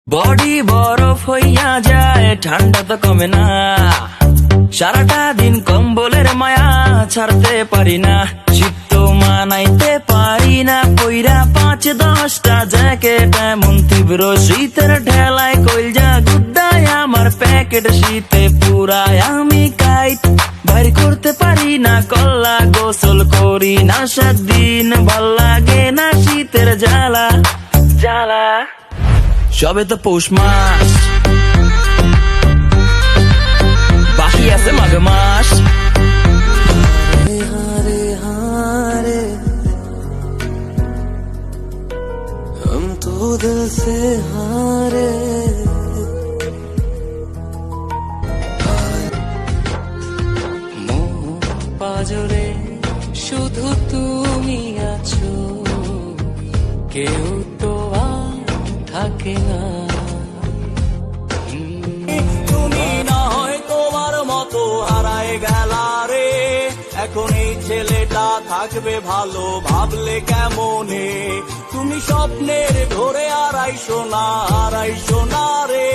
Body বরফ হইয়া যায়, ঠান্ডা তো কমে না। সারাটা দিন কম্বলের মায়া ছাড়তে পারি না। শীত তো মানাইতে পারি না, কইরা 5-10টা জ্যাকেট। এমন তীব্র শীতের ঢেলায় কইলজা গুদ্দায় আমার প্যাকেট। শীতে পুরায় আমি কাইট, বাইর করতে পারি না কল্লা। গোসল করি না 7 দিন, ভাল লাগে না শীতের জ্বালা জ্বালা। সবে তো পৌষ মাস, বাকি আছে মাঘ মাস। हारे हारे हम तो दिल से हारे। পাজরে শুধু তুমি আছো, কেউ তো আর থাকে না। তুমি না হয় তোমার মতো হারায় গেলা রে, এখন এই ছেলেটা থাকবে ভালো ভাবলে কেমনে? তুমি স্বপ্নের ধরে আড়াইশো না রে।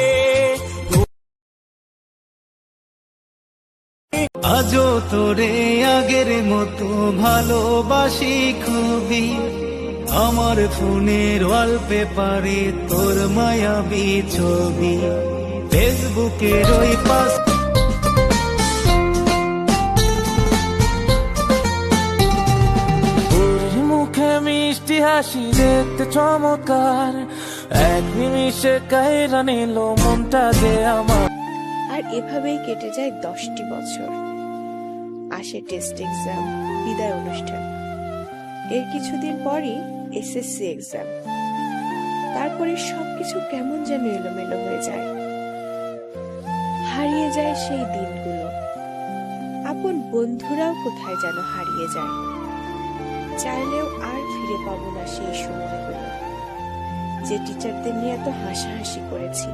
আজও তোরে আগের মতো ভালোবাসি খুবই, আমার ফোনের ওয়ালপেপারে তোর মায়াবী ছবি, ফেসবুকের ওই পাশ মুখে মিষ্টি হাসি দেখতে চমৎকার, এক নিমিষে কাইরা নিল মনটা যে আমার। আর এভাবেই কেটে যায় 10টি বছর। আসে টেস্ট এক্সাম, বিদায় অনুষ্ঠান, এর কিছুদিন পরই এসএসসি এক্সাম। তারপরে সবকিছু কেমন যেন এলোমেলো হয়ে যায়, হারিয়ে যায় সেই দিনগুলো। আপন বন্ধুরাও কোথায় যেন হারিয়ে যায়, চাইলেও আর ফিরে পাবো না সেই সময়গুলো, যে টিচারদের নিয়ে এত হাসাহাসি করেছি।